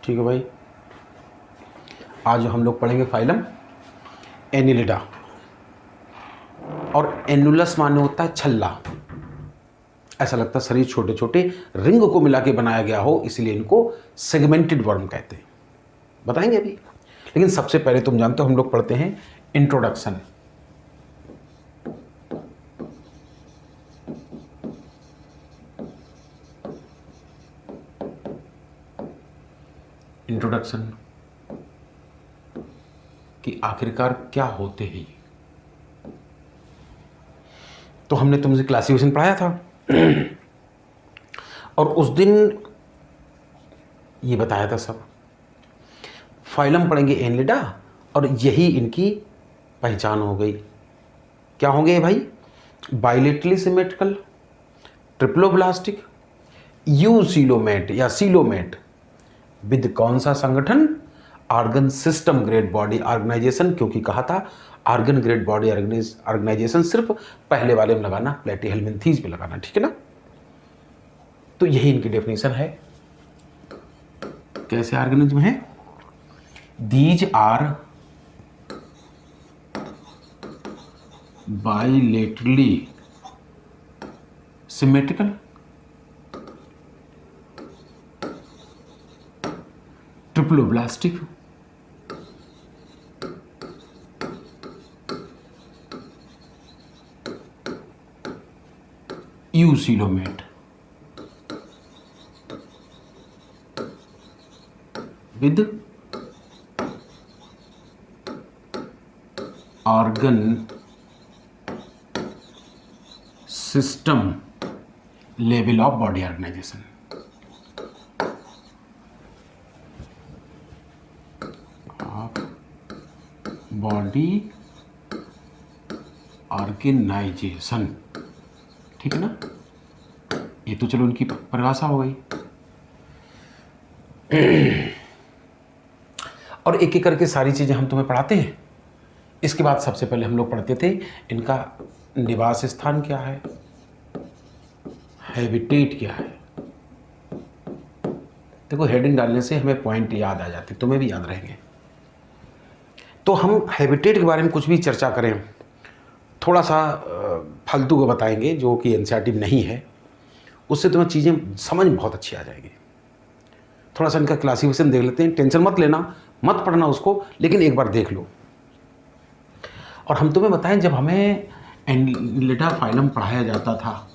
ठीक है भाई। आज हम लोग पढ़ेंगे फाइलम एनिलिडा। और एनुलस माने होता है छल्ला। ऐसा लगता है शरीर छोटे छोटे रिंग को मिला के बनाया गया हो, इसलिए इनको सेगमेंटेड वर्म कहते हैं। बताएंगे अभी, लेकिन सबसे पहले तुम जानते हो हम लोग पढ़ते हैं इंट्रोडक्शन। इंट्रोडक्शन कि आखिरकार क्या होते हैं। तो हमने तुमसे क्लासिफिकेशन पढ़ाया था और उस दिन ये बताया था सब। फाइलम पढ़ेंगे एनिलिडा और यही इनकी पहचान हो गई। क्या होंगे भाई? बाइलेटरली सिमेट्रिकल, ट्रिप्लोब्लास्टिक, यूसीलोमेट या सीलोमेट विद कौन सा संगठन? Organ system grade body organization, क्योंकि कहा था ऑर्गन ग्रेड बॉडी ऑर्गेनाइजेशन सिर्फ पहले वाले में लगाना, प्लेटीहेल्मिन्थीज पे लगाना, ठीक है ना। तो यही इनकी डेफिनेशन है। कैसे ऑर्गेनिज्म है? These are bilaterally symmetrical, triploblastic, eucoelomate with organ system level of body organisation. Body organisation, ठीक है ना। ये तो चलो उनकी परिभाषा हो गई। और एक एक करके सारी चीजें हम तुम्हें पढ़ाते हैं। इसके बाद सबसे पहले हम लोग पढ़ते थे इनका निवास स्थान क्या है, हैबिटेट क्या है। देखो हेडिंग डालने से हमें पॉइंट याद आ जाते, तुम्हें भी याद रहेंगे। तो हम हैबिटेट के बारे में कुछ भी चर्चा करें, थोड़ा सा फालतू को बताएंगे जो कि एनसीईआरटी में नहीं है, उससे तुम्हें चीज़ें समझ में बहुत अच्छी आ जाएगी। थोड़ा सा इनका क्लासिफिकेशन देख लेते हैं। टेंशन मत लेना, मत पढ़ना उसको, लेकिन एक बार देख लो। और हम तुम्हें बताएं, जब हमें एनिलिडा फाइलम पढ़ाया जाता था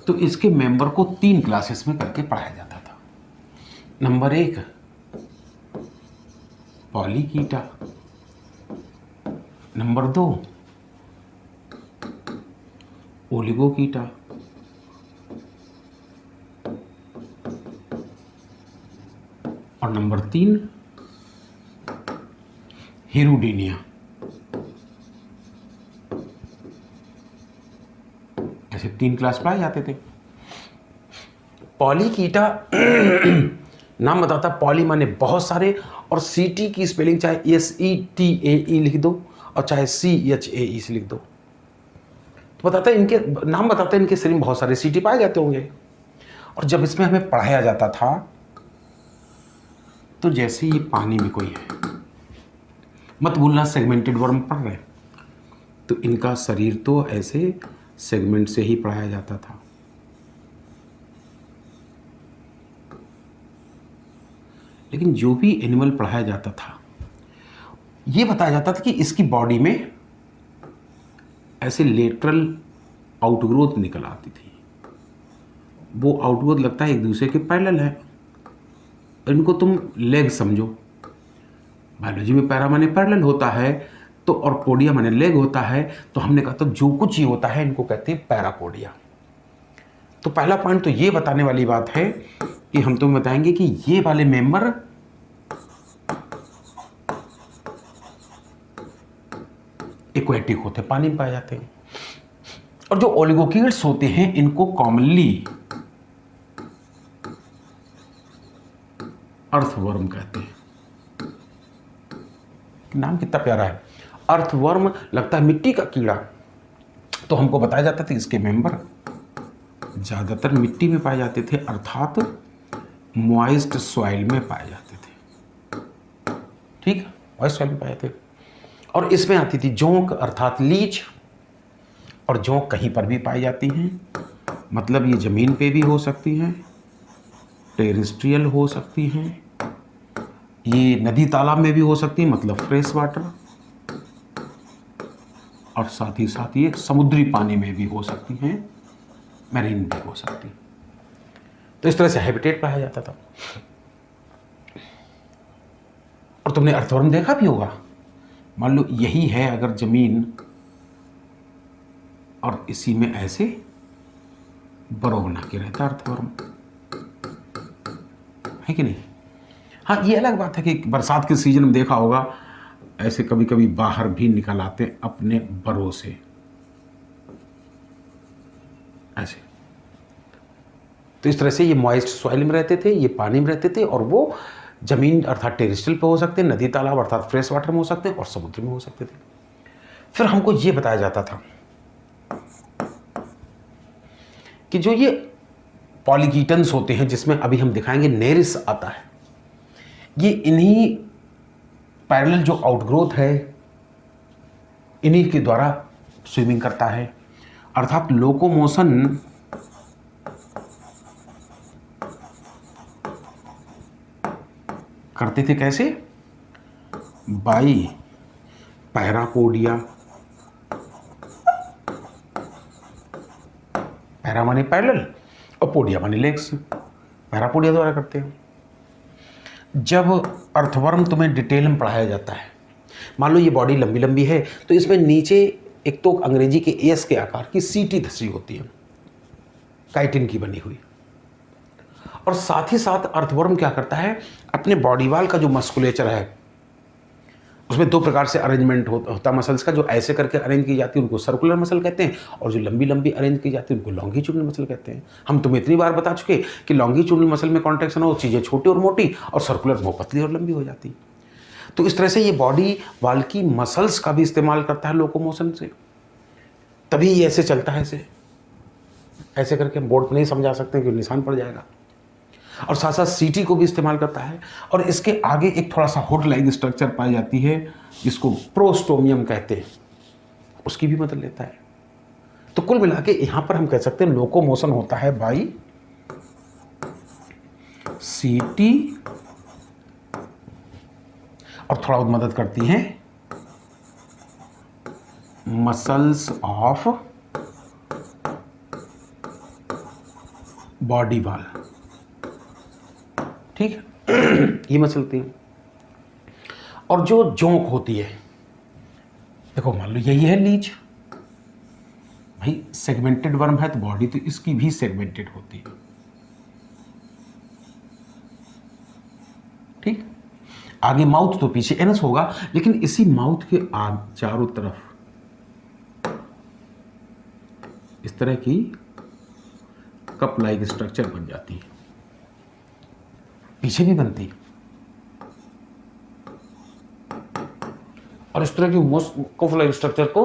तो इसके मेंबर को 3 क्लासेस में करके पढ़ाया जाता था। नंबर 1 पॉलीकीटा, नंबर 2 ओलिगोकीटा, और नंबर 3 हिरुडीनिया। ऐसे 3 क्लास पाए जाते थे। पॉलीकीटा नाम बताता, पॉली माने बहुत सारे, और सीटी की स्पेलिंग चाहे SETAE लिख दो और चाहे CHAE से लिख दो, तो बताता है इनके नाम बताता है इनके शरीर में बहुत सारे सीटी पाए जाते होंगे। और जब इसमें हमें पढ़ाया जाता था तो जैसे ये पानी में कोई है, मत भूलना सेगमेंटेड वर्म पढ़ रहे, तो इनका शरीर तो ऐसे सेगमेंट से ही पढ़ाया जाता था। लेकिन जो भी एनिमल पढ़ाया जाता था, ये बताया जाता था कि इसकी बॉडी में ऐसे लेटरल आउटग्रोथ निकल आती थी। वो आउटग्रोथ लगता है एक दूसरे के पैरेलल है। इनको तुम लेग समझो, बायोलॉजी में पैरा माने पैरेलल होता है, तो और पोडिया माने लेग होता है। तो हमने कहा तो जो कुछ ही होता है इनको कहते हैं पैरापोडिया। तो पहला पॉइंट तो ये बताने वाली बात है कि हम तुम्हें बताएंगे कि ये वाले मेंबर एक्वेटिक होते हैं, पानी में पाए जाते हैं। और जो ओलिगोकीट्स होते हैं इनको कॉमनली अर्थवर्म कहते हैं। नाम कितना प्यारा है, अर्थवर्म, लगता है मिट्टी का कीड़ा। तो हमको बताया जाता था इसके मेंबर ज्यादातर मिट्टी में पाए जाते थे, अर्थात मॉइस्ट सॉइल में पाए जाते थे। ठीक, मॉइस्ट सॉइल में पाए जाते थे। और इसमें आती थी जोंक अर्थात लीच, और जोंक कहीं पर भी पाई जाती हैं, मतलब ये ज़मीन पे भी हो सकती हैं, टेरेस्ट्रियल हो सकती हैं, ये नदी तालाब में भी हो सकती है, मतलब फ्रेश वाटर, और साथ ही साथ ये समुद्री पानी में भी हो सकती हैं, मैरीन भी हो सकती हैं। तो इस तरह से हैबिटेट पाया जाता था। और तुमने अर्थवर्म देखा भी होगा। मान लो यही है अगर जमीन, और इसी में ऐसे बरो बना के रहता अर्थवर्म, है कि नहीं। हाँ, ये अलग बात है कि बरसात के सीजन में देखा होगा ऐसे कभी कभी बाहर भी निकल आते अपने बरों से, ऐसे। तो इस तरह से ये मॉइस्ट सॉइल में रहते थे, ये पानी में रहते थे, और वो जमीन अर्थात टेरेस्ट्रियल पे हो सकते हैं, नदी तालाब अर्थात फ्रेश वाटर में हो सकते हैं, और समुद्र में हो सकते थे। फिर हमको ये बताया जाता था कि जो ये पॉलीकीटन्स होते हैं, जिसमें अभी हम दिखाएंगे नेरिस आता है, ये इन्हीं पैरेलल जो आउटग्रोथ है इन्हीं के द्वारा स्विमिंग करता है, अर्थात लोकोमोशन करते थे। कैसे? बाई पैरापोडिया, पैरा माने पैरेलल और पोडिया माने लेग्स, पैरापोडिया द्वारा करते हैं। जब अर्थवर्म तुम्हें डिटेल में पढ़ाया जाता है, मान लो ये बॉडी लंबी लंबी है, तो इसमें नीचे एक तो अंग्रेजी के एस के आकार की सीटी धसी होती है, काइटिन की बनी हुई। और साथ ही साथ अर्थवर्म क्या करता है, अपने बॉडी वाल का जो मस्कुलेचर है उसमें दो प्रकार से अरेंजमेंट होता है मसल्स का। जो ऐसे करके अरेंज की जाती है उनको सर्कुलर मसल कहते हैं, और जो लंबी लंबी अरेंज की जाती है उनको लॉन्गिट्यूडनल मसल कहते हैं। हम तुम्हें इतनी बार बता चुके कि लॉन्गिट्यूडनल मसल में कॉन्ट्रैक्शन हो, चीज़ें छोटी और मोटी, और सर्कुलर वो पतली और लंबी हो जाती। तो इस तरह से ये बॉडी वाल की मसल्स का भी इस्तेमाल करता है लोकोमोशन से, तभी ये ऐसे चलता है। ऐसे करके हम बोर्ड पर नहीं समझा सकते कि निशान पड़ जाएगा। और साथ साथ सीटी को भी इस्तेमाल करता है। और इसके आगे एक थोड़ा सा हुड लाइक स्ट्रक्चर पाई जाती है जिसको प्रोस्टोमियम कहते हैं, उसकी भी मदद लेता है। तो कुल मिला के यहाँ पर हम कह सकते हैं लोकोमोशन होता है बाई सीटी, और थोड़ा और मदद करती हैं मसल्स ऑफ बॉडी वाल। ठीक है, ये मसलती है। और जो जोंक होती है, देखो मान लो यही है लीच, भाई सेगमेंटेड वर्म है तो बॉडी तो इसकी भी सेगमेंटेड होती है। ठीक, आगे माउथ तो पीछे एनस होगा, लेकिन इसी माउथ के चारों तरफ इस तरह की कप लाइक स्ट्रक्चर बन जाती है, पीछे भी बनती है। और इस तरह की कप लाइक स्ट्रक्चर को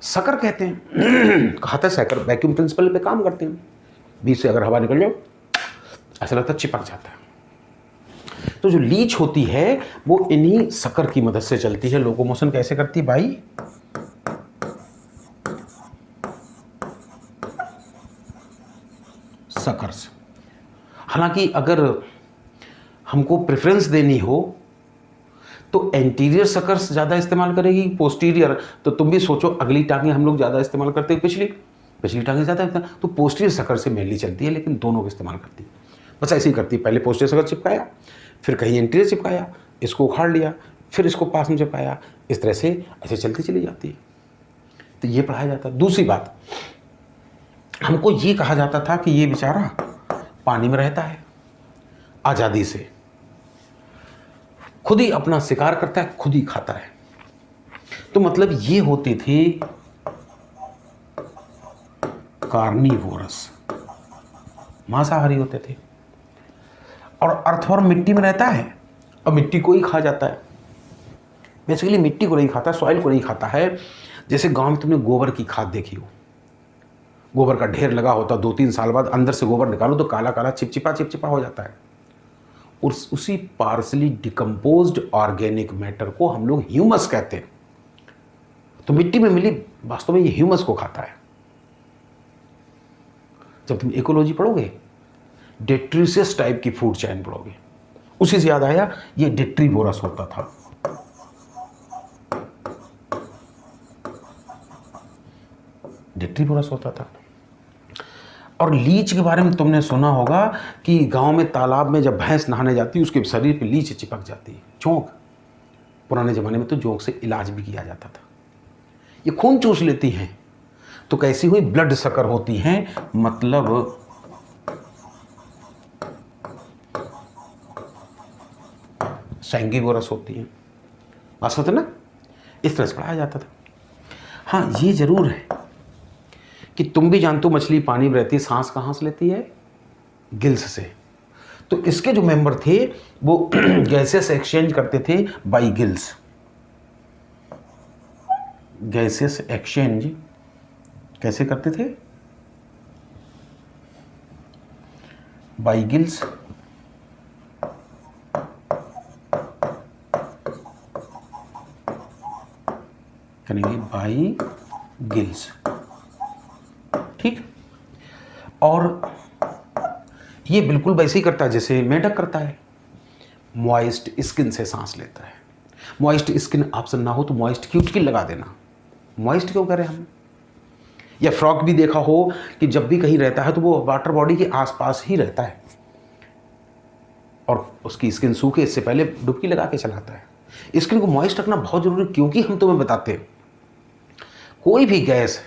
सकर कहते हैं। कहा था सकर वैक्यूम प्रिंसिपल पे काम करते हैं, बीच से अगर हवा निकल जाओ ऐसा लगता है चिपक जाता है। तो जो लीच होती है वो इन्हीं सकर की मदद से चलती है। लोकोमोशन कैसे करती है भाई? सकर से। हालांकि अगर हमको प्रेफरेंस देनी हो तो एंटीरियर सकर्स ज़्यादा इस्तेमाल करेगी, पोस्टीरियर तो तुम भी सोचो, अगली टांगें हम लोग ज़्यादा इस्तेमाल करते हैं, पिछली टांगें ज़्यादा तो पोस्टीरियर सकर से मेनली चलती है, लेकिन दोनों को इस्तेमाल करती है। बस ऐसे ही करती है, पहले पोस्टीरियर सकर चिपकाया, फिर कहीं एंटीरियर चिपकाया, इसको उखाड़ लिया, फिर इसको पास में चिपकाया, इस तरह से ऐसे चलती चली जाती है। तो ये पढ़ाया जाता है। दूसरी बात, हमको ये कहा जाता था कि ये बेचारा पानी में रहता है आज़ादी से, खुद ही अपना शिकार करता है, खुद ही खाता है। तो मतलब ये होते थे कार्निवोरस, मांसाहारी होते थे। और अर्थवर्म मिट्टी में रहता है और मिट्टी को ही खा जाता है। बेसिकली मिट्टी को नहीं खाता, सॉइल को नहीं खाता है। जैसे गांव में तुमने गोबर की खाद देखी हो, गोबर का ढेर लगा होता, 2-3 साल बाद अंदर से गोबर निकालो तो काला काला चिपचिपा हो जाता है। उसी पार्सली डिकम्पोज्ड ऑर्गेनिक मैटर को हम लोग ह्यूमस कहते हैं। तो मिट्टी में मिली वास्तव में ये ह्यूमस को खाता है। जब तुम इकोलॉजी पढ़ोगे, डेट्रीसियस टाइप की फूड चैन पढ़ोगे, उसी से याद आया ये डेट्रीवोरस होता था। डेट्रीवोरस होता था। और लीच के बारे में तुमने सुना होगा कि गांव में तालाब में जब भैंस नहाने जाती है उसके शरीर पे लीच चिपक जाती है, जोंक। पुराने ज़माने में तो जोंक से इलाज भी किया जाता था। ये खून चूस लेती हैं, तो कैसी हुई? ब्लड सकर होती हैं, मतलब सैंगिवोरस होती हैं। बात होता ना, इस तरह से पढ़ाया जाता था। हाँ, ये जरूर है कि तुम भी जानते हो मछली पानी में रहती है, सांस कहाँ से लेती है? गिल्स से। तो इसके जो मेंबर थे वो गैसेस एक्सचेंज करते थे बाई गिल्स। गैसेस एक्सचेंज कैसे करते थे? By gills. करेंगे बाई गिल्स, ठीक। और ये बिल्कुल वैसे ही करता है जैसे मेढक करता है, मॉइस्ट स्किन से सांस लेता है। मॉइस्ट स्किन ऑप्शन ना हो तो मॉइस्ट क्यूटिकल लगा देना। मॉइस्ट क्यों करें हम? या फ्रॉग भी देखा हो कि जब भी कहीं रहता है तो वो वाटर बॉडी के आसपास ही रहता है और उसकी स्किन सूखे इससे पहले डुबकी लगा के चलाता है। स्किन को मॉइस्ट रखना बहुत जरूरी है, क्योंकि हम तुम्हें बताते हैं कोई भी गैस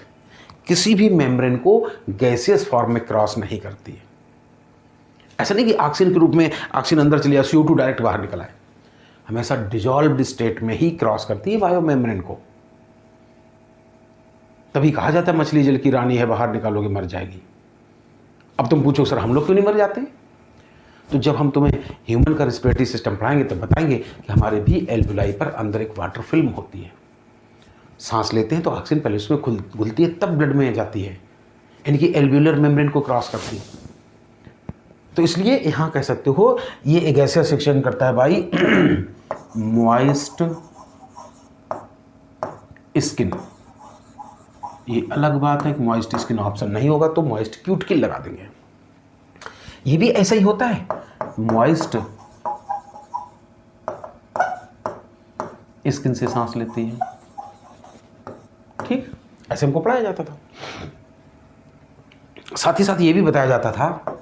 किसी भी मेम्ब्रेन को गैसियस फॉर्म में क्रॉस नहीं करती है। ऐसा नहीं कि ऑक्सीजन के रूप में ऑक्सीजन अंदर चले या CO2 डायरेक्ट बाहर निकला है, हमेशा डिजॉल्व्ड स्टेट में ही क्रॉस करती है बायो मेम्ब्रेन को। तभी कहा जाता है मछली जल की रानी है, बाहर निकालोगे मर जाएगी। अब तुम पूछो सर हम लोग क्यों नहीं मर जाते? तो जब हम तुम्हें ह्यूमन का रेस्पिरेटरी सिस्टम पढ़ाएंगे तब बताएंगे कि हमारे भी एल्वुलाई पर अंदर एक वाटर फिल्म होती है। सांस लेते हैं तो ऑक्सीजन पहले उसमें घुलती है, तब ब्लड में जाती है, इनकी एल्वुलर मेम्ब्रेन को क्रॉस करती है। तो इसलिए यहां कह सकते हो ये गैसियस सेक्शन करता है बाई मॉइस्ट स्किन। ये अलग बात है कि मॉइस्ट स्किन ऑप्शन नहीं होगा तो मॉइस्ट क्यूटिकल लगा देंगे। ये भी ऐसा ही होता है, मॉइस्ट स्किन से सांस लेती है, ठीक। ऐसे हमको पढ़ाया जाता था। साथ ही साथ ये भी बताया जाता था,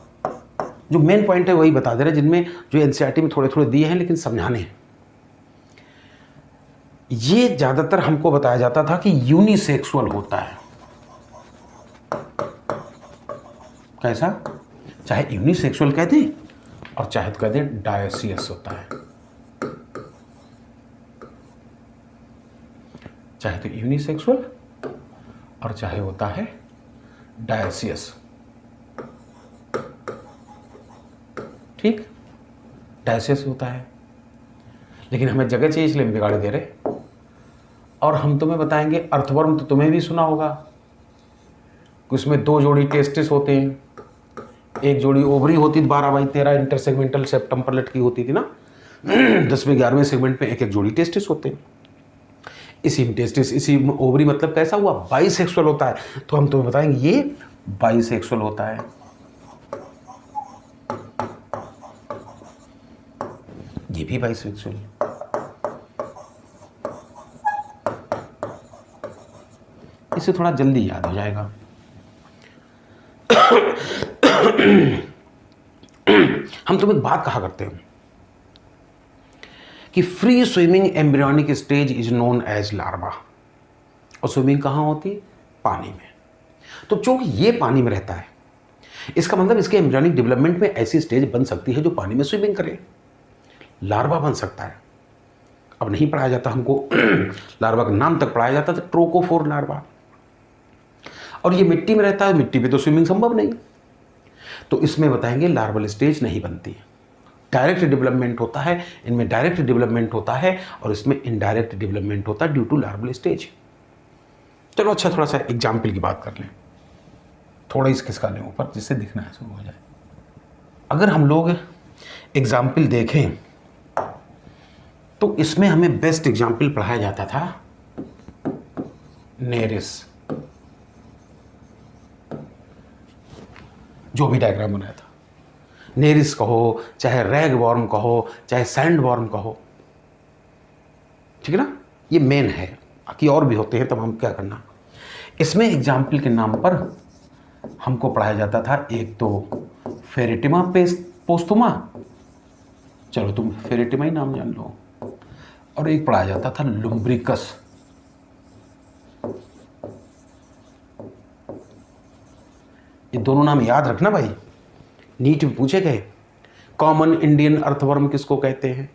जो मेन पॉइंट है वही बता दे रहे, जिनमें जो एनसीईआरटी में थोड़े थोड़े दिए हैं लेकिन समझाने हैं। ये ज्यादातर हमको बताया जाता था कि यूनिसेक्सुअल होता है। कैसा? चाहे यूनिसेक्सुअल कह दें और चाहे तो कह दें डायोसियस होता है। चाहे तो यूनिसेक्सुअल और चाहे होता है डायोसियस, ठीक। डायोसियस होता है, लेकिन हमें जगह चाहिए इसलिए हम बिगाड़ दे रहे। और हम तुम्हें बताएंगे अर्थवर्म, तो तुम्हें भी सुना होगा कि उसमें 2 जोड़ी टेस्टिस होते हैं, एक जोड़ी ओवरी होती 12/13 इंटरसेगमेंटल सेप्टम पर लटकी होती थी ना। 10वें 11वें सेगमेंट में एक एक जोड़ी टेस्टिस होते हैं। इसी टेस्टिस इसी ओवरी मतलब कैसा हुआ? बाइसेक्सुअल होता है। तो हम तुम्हें बताएंगे ये बाइसेक्सुअल होता है। ये भी बाइसेक्सुअल। इसे थोड़ा जल्दी याद हो जाएगा। हम तुम्हें एक बात कहा करते हैं कि free swimming embryonic stage is known as larva. और स्विमिंग कहाँ होती? पानी में। तो चूंकि ये पानी में रहता है, इसका मतलब इसके एम्ब्रियोनिक डेवलपमेंट में ऐसी स्टेज बन सकती है जो पानी में स्विमिंग करे, लार्वा बन सकता है। अब नहीं पढ़ाया जाता हमको लार्वा का नाम तक पढ़ाया जाता था, ट्रोकोफोर लार्वा। और ये मिट्टी में रहता है, मिट्टी पे तो स्विमिंग संभव नहीं, तो इसमें बताएंगे लार्वल स्टेज नहीं बनती, डायरेक्ट डेवलपमेंट होता है। इनमें डायरेक्ट डेवलपमेंट होता है और इसमें इनडायरेक्ट डेवलपमेंट होता है ड्यू टू लार्वल स्टेज। चलो अच्छा, थोड़ा सा एग्जाम्पल की बात कर लें, थोड़ा इस खिसका लें ऊपर जिससे दिखना है शुरू हो जाए। अगर हम लोग एग्जाम्पल देखें तो इसमें हमें बेस्ट एग्जाम्पल पढ़ाया जाता था नेरिस, जो भी डायग्राम बनाया था। नेरिस कहो, चाहे रैग वॉर्म कहो, चाहे सैंड वॉर्म कहो, ठीक है ना, ये मेन है। कि और भी होते हैं तब हम क्या करना। इसमें एग्जाम्पल के नाम पर हमको पढ़ाया जाता था एक तो फेरेटिमा पोस्तुमा, चलो तुम फेरेटिमा ही नाम जान लो, और एक पढ़ाया जाता था लुम्ब्रिकस। ये दोनों नाम याद रखना भाई, नीट में पूछे गए। कॉमन इंडियन अर्थवर्म किसको कहते हैं?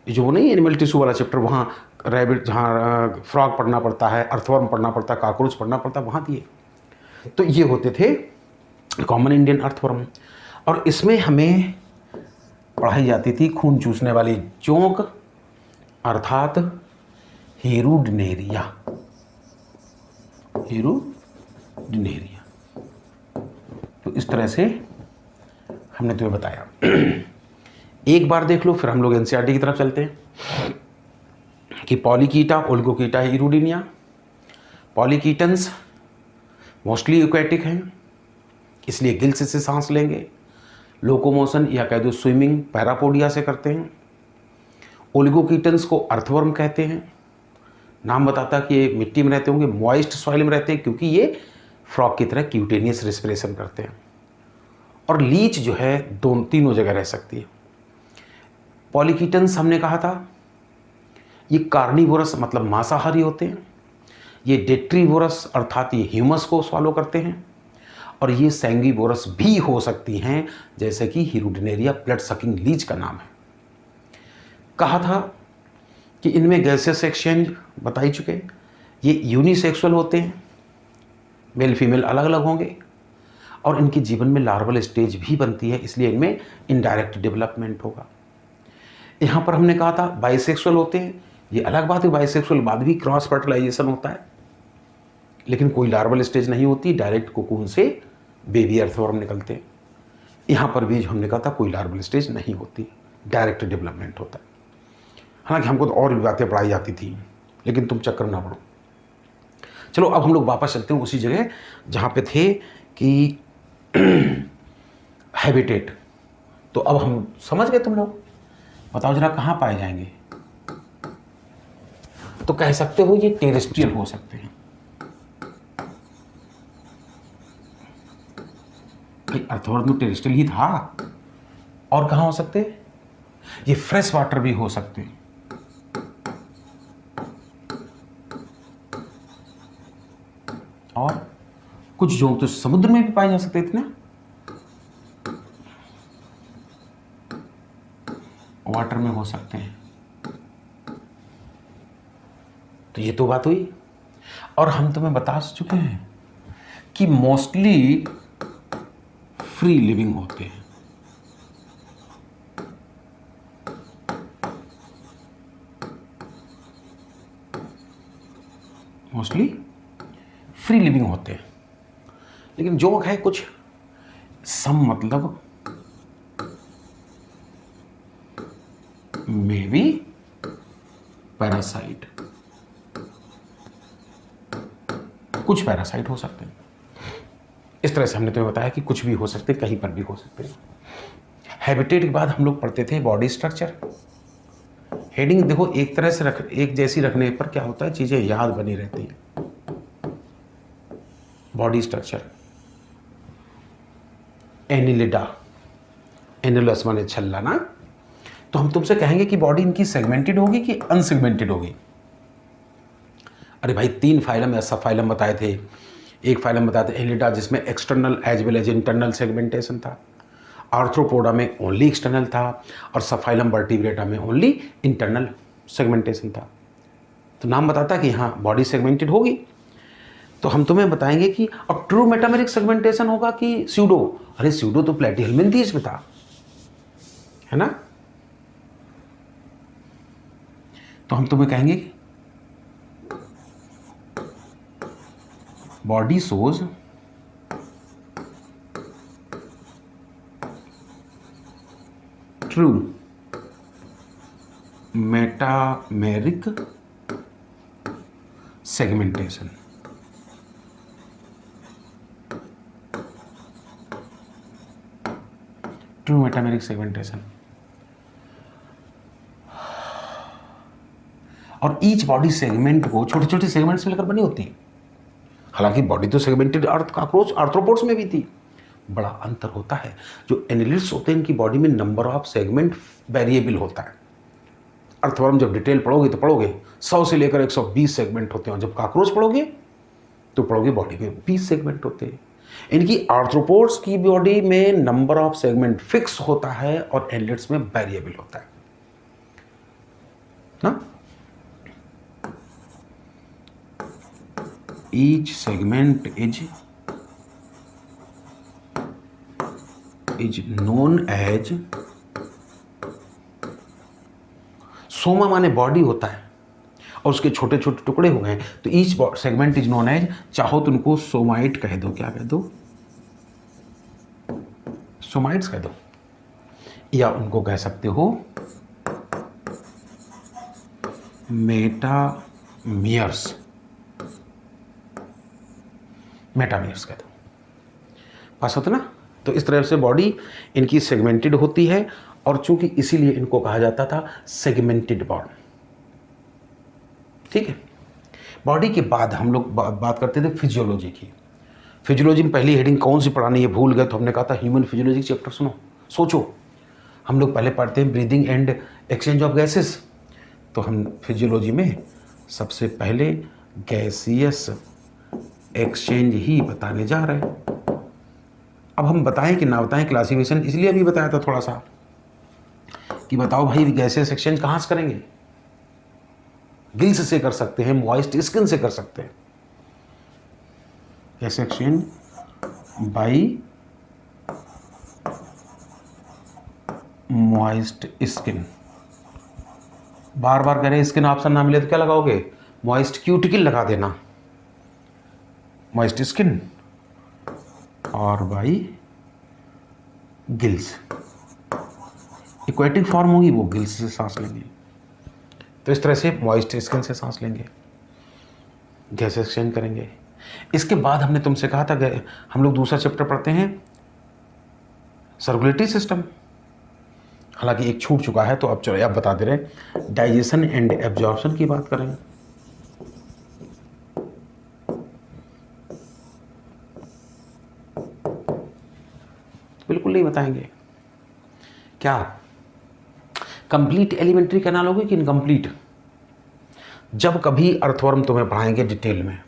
ये जो वो नहीं एनिमल टिश्यू वाला चैप्टर, वहाँ रैबिट, जहाँ फ्रॉग पढ़ना पड़ता है, अर्थवर्म पढ़ना पड़ता है, काकरोच पढ़ना पड़ता है, वहाँ दिए। तो ये होते थे कॉमन इंडियन अर्थवर्म। और इसमें हमें पढ़ाई जाती थी खून चूसने वाली जोंक, अर्थात हेरुडिनेरिया। हेरुडिनेरिया। तो इस तरह से हमने तुम्हें बताया। एक बार देख लो, फिर हम लोग एनसीईआरटी की तरफ चलते हैं कि पॉलीकीटा, ओलिगोकीटा, हेरुडिनिया। पॉलीकीटन्स मोस्टली एक्वेटिक हैं, इसलिए गिल्स से सांस लेंगे। लोकोमोशन या कह दो स्विमिंग पैरापोडिया से करते हैं। ओलिगोकीटन्स को अर्थवर्म कहते हैं। नाम बताता कि ये मिट्टी में रहते होंगे, मॉइस्ट सॉइल में रहते हैं, क्योंकि ये फ्रॉग की तरह क्यूटेनियस रेस्पिरेशन करते हैं। और लीच जो है तीनों जगह रह सकती है। पॉलीकीटन्स हमने कहा था ये कार्निवोरस मतलब मांसाहारी होते हैं। ये डेट्रीवोरस अर्थात ये ह्यूमस को स्वालो करते हैं। और ये सैंगिवोरस भी हो सकती हैं, जैसे कि हेरुडिनेरिया ब्लड सकिंग लीच का नाम है। कहा था कि इनमें गैसेस एक्सचेंज बता ही चुके। ये यूनिसेक्सुअल होते हैं, मेल फीमेल अलग अलग होंगे, और इनके जीवन में लार्वल स्टेज भी बनती है, इसलिए इनमें इनडायरेक्ट डेवलपमेंट होगा। यहाँ पर हमने कहा था बाइसेक्सुअल होते हैं, ये अलग बात है, बाइसेक्सुअल बाद भी क्रॉस फर्टिलाइजेशन होता है, लेकिन कोई लार्वल स्टेज नहीं होती, डायरेक्ट कोकून से बेबी अर्थवर्म निकलते हैं। यहाँ पर भी हमने कहा था कोई लार्वल स्टेज नहीं होती, डायरेक्ट डेवलपमेंट होता है। हालांकि हमको तो और भी बातें पढ़ाई जाती थी, लेकिन तुम चक्कर ना पड़ो। चलो अब हम लोग वापस चलते हैं उसी जगह जहाँ पे थे कि हैबिटेट। तो अब हम समझ गए, तुम लोग बताओ जरा कहाँ पाए जाएंगे। तो कह सकते हो ये टेरेस्ट्रियल हो सकते हैं। अर्थवर्म तो टेरेस्ट्रियल ही था, और कहाँ हो सकते? ये फ्रेश वाटर भी हो सकते हैं। और कुछ जोंक तो समुद्र में भी पाए जा सकते थे ना, वाटर में हो सकते हैं। तो ये तो बात हुई। और हम तुम्हें बता चुके हैं कि मोस्टली फ्री लिविंग होते हैं। मोस्टली फ्री लिविंग होते हैं, लेकिन जोक है कुछ सम मतलब मे बी पैरासाइट, कुछ पैरासाइट हो सकते हैं। इस तरह से हमने तुम्हें बताया कि कुछ भी हो सकते, कहीं पर भी हो सकते हैं। हैबिटेट के बाद हम लोग पढ़ते थे बॉडी स्ट्रक्चर। हेडिंग देखो एक तरह से एक जैसी रखने पर क्या होता है, चीजें याद बनी रहती हैं। बॉडी स्ट्रक्चर, एनिलिडा, एनिलस माने छल्ला ना। तो हम तुमसे कहेंगे कि बॉडी इनकी सेगमेंटेड होगी कि अनसेगमेंटेड होगी। अरे भाई 3 फाइलम या सब फाइलम बताए थे। एक फाइलम बताए थे एनिलिडा, जिसमें external as well as internal segmentation था। आर्थ्रोपोडा में ओनली एक्सटर्नल था, और सब फाइलम वर्टिब्रेटा में ओनली इंटरनल सेगमेंटेशन था। तो नाम बताता कि हाँ बॉडी सेगमेंटेड होगी। तो हम तुम्हें बताएंगे कि अब ट्रू मेटामेरिक सेगमेंटेशन होगा कि स्यूडो। अरे स्यूडो तो प्लेटिहेल्मिन्थीज में था, है ना। तो हम तुम्हें कहेंगे body shows true metameric segmentation. True metameric segmentation. और ईच बॉडी सेगमेंट को छोटे छोटे सेगमेंट्स मिलकर बनी होती है। हालांकि बॉडी तो सेगमेंटेड आर्थ्रोपोड्स में भी थी। बड़ा अंतर होता है, जो एनिलिड्स होते हैं इनकी बॉडी में नंबर ऑफ सेगमेंट वेरिएबल होता है। अर्थवर्म जब डिटेल पढ़ोगे तो पढ़ोगे 100 से लेकर 120 सेगमेंट होते हैं, और जब कॉकरोच पढ़ोगे तो पढ़ोगे बॉडी में 20 सेगमेंट होते हैं। इनकी आर्थ्रोपोड्स की बॉडी में नंबर ऑफ सेगमेंट फिक्स होता है और एनिलिड्स में वेरिएबल होता है ना। Each segment is known as, soma माने बॉडी होता है और उसके छोटे छोटे टुकड़े हुए हैं, तो each segment is known as, चाहो तो उनको सोमाइट कह दो। क्या कह दो? सोमाइट्स कह दो, या उनको कह सकते हो मेटामियर्स। मेटामियर्स कह दो, पास होता ना। तो इस तरह से बॉडी इनकी सेगमेंटेड होती है, और चूंकि इसीलिए इनको कहा जाता था सेगमेंटेड बॉडी। ठीक है। बॉडी के बाद हम लोग बात करते थे फिजियोलॉजी की। फिजियोलॉजी में पहली हेडिंग कौन सी पढ़ानी है भूल गए, तो हमने कहा था ह्यूमन फिजियोलॉजी चैप्टर। सुनो, सोचो, हम लोग पहले पढ़ते हैं breathing and exchange of gases, तो हम फिजियोलॉजी में सबसे पहले गैसियस एक्सचेंज ही बताने जा रहे हैं। अब हम बताएं कि ना बताएं क्लासिफिकेशन, इसलिए अभी बताया था थोड़ा सा कि बताओ भाई गैसियस एक्सचेंज कहाँ से करेंगे? गिल्स से कर सकते हैं, मॉइस्ट स्किन से कर सकते हैं। Gas exchange by moist skin. बार बार कह रहे हैं स्किन ऑप्शन ना मिले तो क्या लगाओगे? मॉइस्ट क्यूटिकल लगा देना, मॉइस्ट स्किन और बाई गिल्स। इक्वेटिक फॉर्म होगी वो गिल्स से सांस लेंगे, तो इस तरह से मॉइस्ट स्किन से सांस लेंगे, गैस एक्सचेंज करेंगे। इसके बाद हमने तुमसे कहा था हम लोग दूसरा चैप्टर पढ़ते हैं सर्कुलेटरी सिस्टम। हालांकि एक छूट चुका है, तो अब चलो अब बता दे रहे डाइजेशन एंड एब्जॉर्प्शन की बात करें। बिल्कुल नहीं बताएंगे। क्या कंप्लीट एलिमेंट्री कैनाल होगी कि इनकम्प्लीट? जब कभी अर्थवर्म तुम्हें पढ़ाएंगे डिटेल में,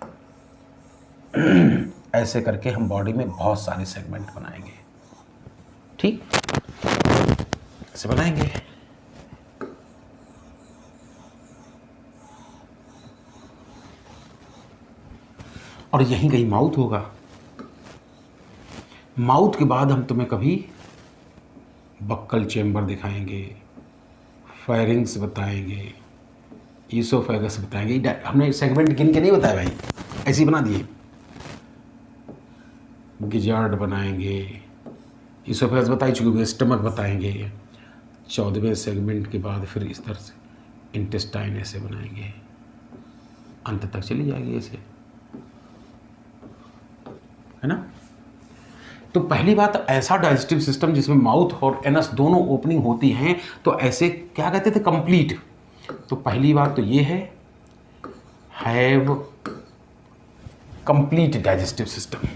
ऐसे करके हम बॉडी में बहुत सारे सेगमेंट बनाएंगे। ठीक, ऐसे बनाएंगे। और यहीं कहीं माउथ होगा। माउथ के बाद हम तुम्हें कभी बक्कल चेम्बर दिखाएंगे, फेरिंग्स बताएंगे, ईसोफेगस बताएंगे। हमने सेगमेंट गिन के नहीं बताया भाई, ऐसे ही बना दिए। गिजार्ड बनाएंगे, ईसोफेगस बताई चुके, स्टमक बताएंगे। 14वें सेगमेंट के बाद फिर इस तरह से इंटेस्टाइन ऐसे बनाएंगे, अंत तक चली जाएगी ऐसे, है ना। तो पहली बात, ऐसा डाइजेस्टिव सिस्टम जिसमें माउथ और एनस दोनों ओपनिंग होती हैं, तो ऐसे क्या कहते थे? कंप्लीट। तो पहली बात तो ये है, have complete digestive system.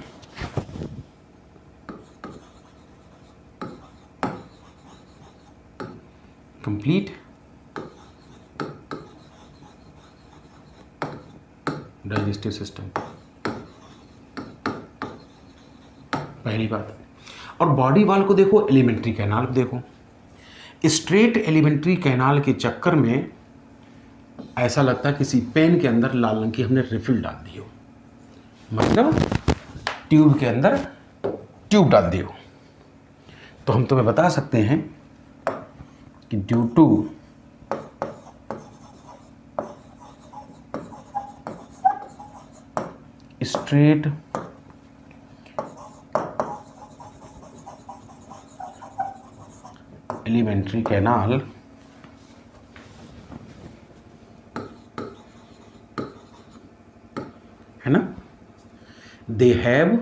Complete digestive system, पहली बात। और बॉडी वाल को देखो, एलिमेंट्री कैनाल को देखो। स्ट्रेट एलिमेंट्री कैनाल के चक्कर में ऐसा लगता है किसी पेन के अंदर लाल रंग की हमने रिफिल डाल दी हो, मतलब ट्यूब के अंदर ट्यूब डाल दी हो। तो हम तुम्हें बता सकते हैं कि due to straight alimentary canal है ना, they have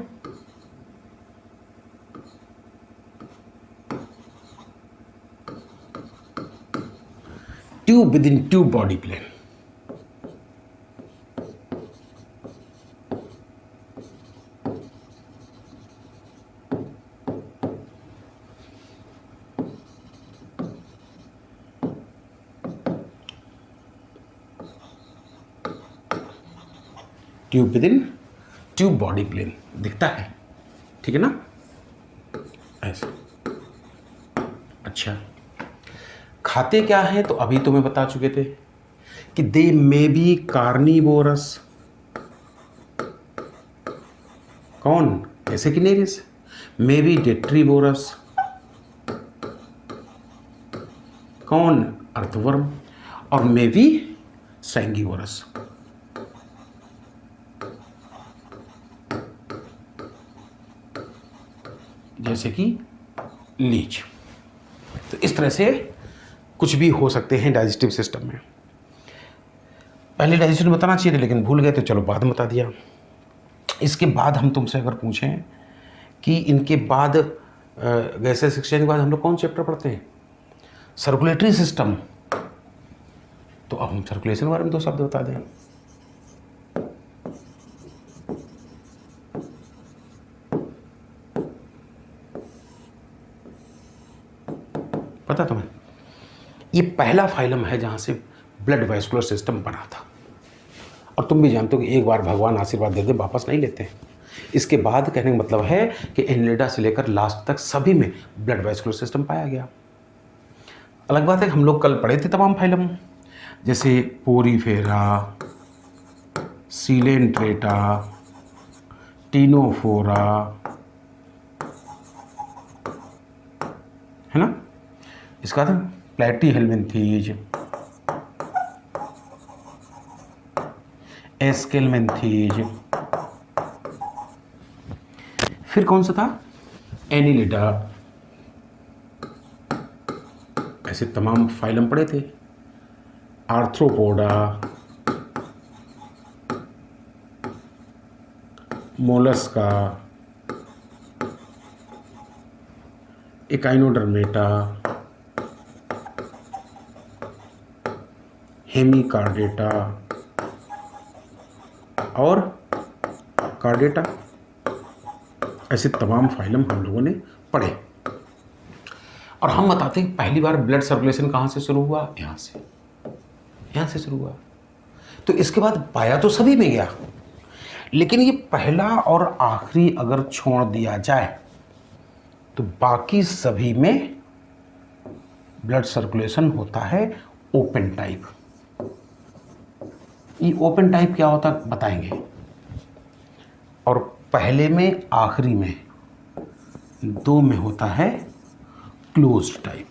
tube within tube body plan. Tube within tube body plan दिखता है, ठीक है ना, ऐसे। अच्छा, खाते क्या हैं? तो अभी तुम्हें बता चुके थे कि दे मे बी कार्निवोरस। कौन? ऐसे कि नहीं, मे बी डेट्रीवोरस। कौन? अर्थवर्म। और मे बी सैंगिवोरस। जैसे कि लीच। तो इस तरह से कुछ भी हो सकते हैं डाइजेस्टिव सिस्टम में। पहले डाइजेशन बताना चाहिए था लेकिन भूल गए, तो चलो बाद में बता दिया। इसके बाद हम तुमसे अगर पूछें कि इनके बाद गैसेस एक्सचेंज के बाद हम लोग कौन चैप्टर पढ़ते हैं? Circulatory system. तो अब हम सर्कुलेशन के बारे में दो शब्द बता दें। पता तुम्हें? ये पहला फाइलम है जहां से ब्लड वैस्कुलर सिस्टम बना था। और तुम भी जानते हो कि एक बार भगवान आशीर्वाद दे दे वापस नहीं लेते। इसके बाद कहने का मतलब है कि एनिलिडा से लेकर लास्ट तक सभी में ब्लड वैस्कुलर सिस्टम पाया गया। अलग बात है हम लोग कल पढ़े थे तमाम फाइलम, जैसे पोरीफेरा, सीलेंट्रेटा, टीनोफोरा, है ना। इसका था प्लेटीहेल्मिन्थीज, एस्केल्मेंथीज, फिर कौन सा था? एनिलिडा। ऐसे तमाम फाइलम पढ़े थे। आर्थ्रोपोडा, मोलस्का, एकाइनोडर्मेटा, हेमिकार्डेटा और कार्डेटा। ऐसे तमाम फाइलम हम लोगों ने पढ़े। और हम बताते हैं पहली बार ब्लड सर्कुलेशन कहाँ से शुरू हुआ? यहाँ से शुरू हुआ। तो इसके बाद पाया तो सभी में गया, लेकिन ये पहला और आखिरी अगर छोड़ दिया जाए तो बाकी सभी में ब्लड सर्कुलेशन होता है ओपन टाइप। ये ओपन टाइप क्या होता है बताएंगे। और पहले में आखिरी में दो में होता है क्लोज्ड टाइप।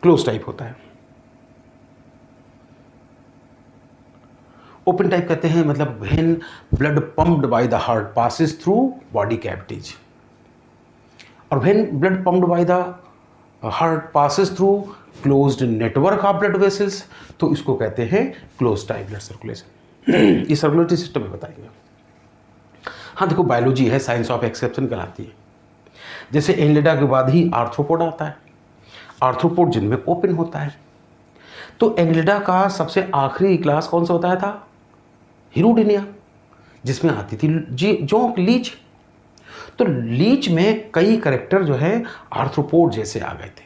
क्लोज टाइप होता है। ओपन टाइप कहते हैं मतलब when blood pumped by the heart passes through body cavities, और when blood pumped by the heart passes through closed network of blood vessels, तो इसको कहते हैं क्लोज टाइप ब्लड सर्कुलेशन। ये सर्कुलेटरी सिस्टम में बताएंगे। हाँ देखो, बायोलॉजी है, साइंस ऑफ एक्सेप्शन कहलाती है। जैसे एनिलिडा के बाद ही आर्थ्रोपोड आता है। आर्थ्रोपोड जिनमें ओपन होता है। तो एनिलिडा का सबसे आखिरी क्लास कौन सा बताया था? हिरुडिनिया, जिसमें आती थी जोंक, लीच। तो लीच में कई कैरेक्टर जो है आर्थ्रोपोड जैसे आ गए थे।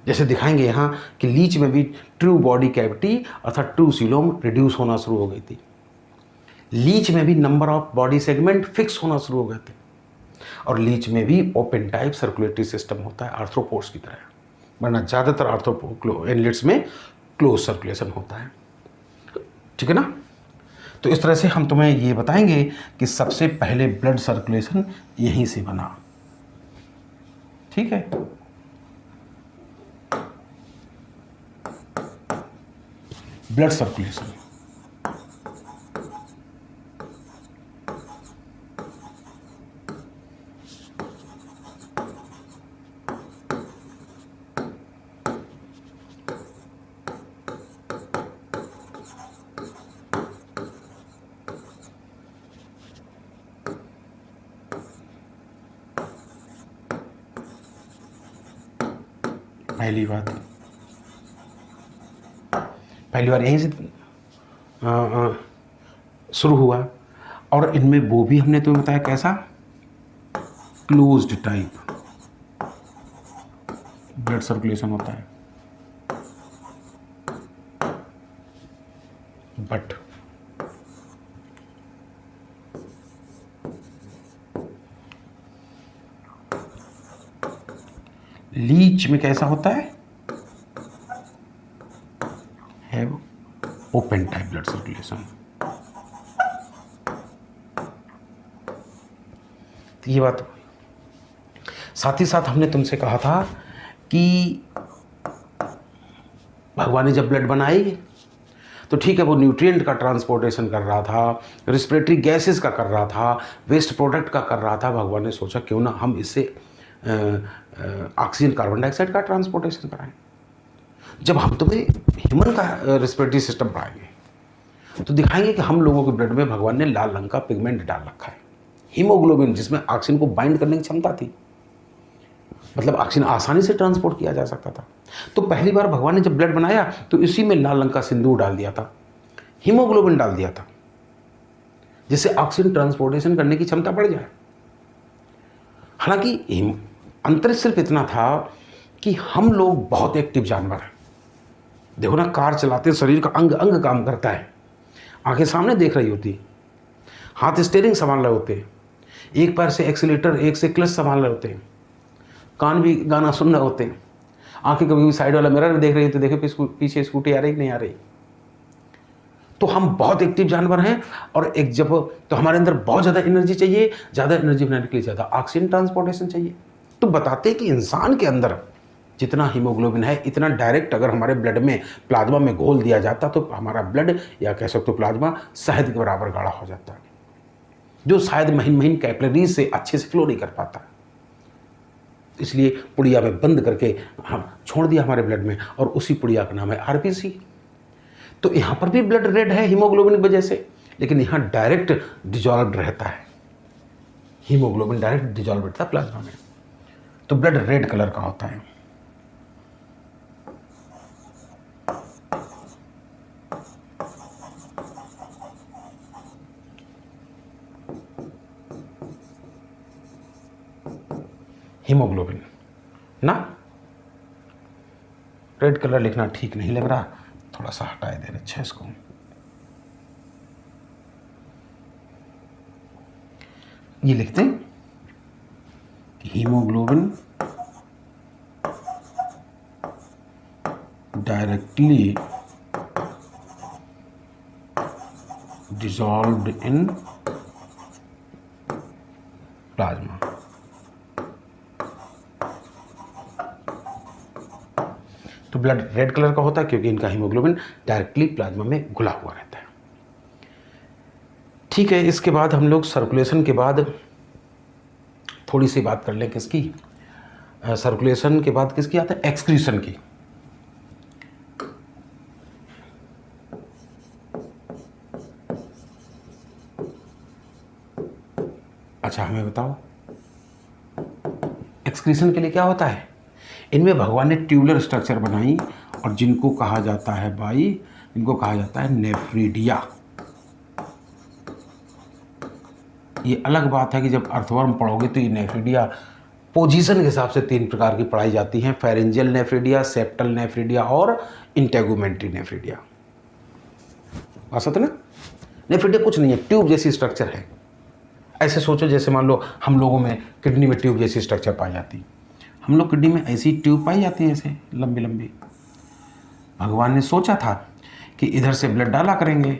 जैसे दिखाएंगे यहाँ कि लीच में भी ट्रू बॉडी कैविटी अर्थात ट्रू सीलोम रिड्यूस होना शुरू हो गई थी। लीच में भी number of body segment fix होना शुरू हो गए थे। और लीच में भी ओपन टाइप सर्कुलेटरी सिस्टम होता है आर्थ्रोपोड्स की तरह, वरना ज़्यादातर आर्थ्रोपोड एनिलिड्स में क्लोज सर्कुलेशन होता है। ठीक है ना। तो इस तरह से हम तुम्हें ये बताएंगे कि सबसे पहले ब्लड सर्कुलेशन यहीं से बना। ठीक है। ब्लड सर्कुलेशन पहली बात, पहली बार यहीं से शुरू हुआ। और इनमें वो भी हमने तुम्हें बताया कैसा, क्लोज्ड टाइप ब्लड सर्कुलेशन होता है। बट लीच में कैसा होता है ओपन टाइप ब्लड सर्कुलेशन। तो ये बात, साथ ही साथ हमने तुमसे कहा था कि भगवान ने जब ब्लड बनाई तो ठीक है, वो न्यूट्रिएंट का ट्रांसपोर्टेशन कर रहा था, रिस्पिरेटरी गैसेस का कर रहा था, वेस्ट प्रोडक्ट का कर रहा था। भगवान ने सोचा क्यों ना हम इससे ऑक्सीजन कार्बन डाइऑक्साइड का ट्रांसपोर्टेशन कराएं। जब हम तुम्हें ह्यूमन का रिस्पिरेटरी सिस्टम पढ़ाएंगे तो दिखाएंगे कि हम लोगों के ब्लड में भगवान ने लाल रंग का पिगमेंट डाल रखा है, हीमोग्लोबिन, जिसमें ऑक्सीजन को बाइंड करने की क्षमता थी, मतलब ऑक्सीजन आसानी से ट्रांसपोर्ट किया जा सकता था। तो पहली बार भगवान ने जब ब्लड बनाया तो इसी में लाल रंग का सिंदूर डाल दिया था, हीमोग्लोबिन डाल दिया था, जिससे ऑक्सीजन ट्रांसपोर्टेशन करने की क्षमता बढ़ जाए। हालांकि अंतर सिर्फ इतना था कि हम लोग बहुत एक्टिव जानवर हैं। देखो ना, कार चलाते शरीर का अंग अंग काम करता है, आंखें सामने देख रही होती, हाथ स्टीयरिंग संभाल रहे होते, एक पैर से एक्सीलेटर, एक से क्लच संभाल रहे होते हैं, कान भी गाना सुन रहे होते हैं, आंखें कभी भी साइड वाला मिरर में देख रही होती, देखे पीछे स्कूटी आ रही कि नहीं आ रही। तो हम बहुत एक्टिव जानवर हैं। और एक जब तो हमारे अंदर बहुत ज़्यादा एनर्जी चाहिए, ज़्यादा एनर्जी बनाने के लिए ज़्यादा ऑक्सीजन ट्रांसपोर्टेशन चाहिए। तो बताते हैं कि इंसान के अंदर जितना हीमोग्लोबिन है इतना डायरेक्ट अगर हमारे ब्लड में प्लाज्मा में घोल दिया जाता तो हमारा ब्लड, या कह सकते हो प्लाज्मा, शहद के बराबर गाढ़ा हो जाता, जो शायद महीन महीन कैपिलरीज से अच्छे से फ्लो नहीं कर पाता। इसलिए पुड़िया में बंद करके हम छोड़ दिया हमारे ब्लड में, और उसी पुड़िया का नाम है आरबीसी। तो यहाँ पर भी ब्लड रेड है हीमोग्लोबिन की वजह से, लेकिन यहाँ डायरेक्ट डिजॉल्व रहता है, हीमोग्लोबिन डायरेक्ट डिजॉल्व रहता है प्लाज्मा में, तो ब्लड रेड कलर का होता है। हीमोग्लोबिन ना, रेड कलर लिखना ठीक नहीं लग रहा, थोड़ा सा हटाए दे रहे इसको। ये लिखते हैं कि haemoglobin directly dissolved in plasma. तो ब्लड रेड कलर का होता है क्योंकि इनका हीमोग्लोबिन डायरेक्टली प्लाज्मा में घुला हुआ रहता है। ठीक है, इसके बाद हम लोग सर्कुलेशन के बाद थोड़ी सी बात कर लें किसकी, सर्कुलेशन के बाद किसकी आता है, एक्सक्रीशन की। अच्छा हमें बताओ, एक्सक्रीशन के लिए क्या होता है? इनमें भगवान ने ट्यूबुलर स्ट्रक्चर बनाई, और जिनको कहा जाता है इनको कहा जाता है नेफ्रिडिया। ये अलग बात है कि जब अर्थवर्म पढ़ोगे तो ये नेफ्रिडिया पोजीशन के हिसाब से 3 प्रकार की पढ़ाई जाती हैं, फेरेंजियल नेफ्रिडिया, सेप्टल नेफ्रिडिया और इंटेगुमेंट्री नेफ्रिडिया। बात ना, नेफ्रिडिया कुछ नहीं है, ट्यूब जैसी स्ट्रक्चर है। ऐसे सोचो जैसे मान लो हम लोगों में किडनी में ट्यूब जैसी स्ट्रक्चर पाई जाती, हम लोग किडनी में ऐसी ट्यूब पाई जाती है, ऐसे लंबी लंबी। भगवान ने सोचा था कि इधर से ब्लड डाला करेंगे,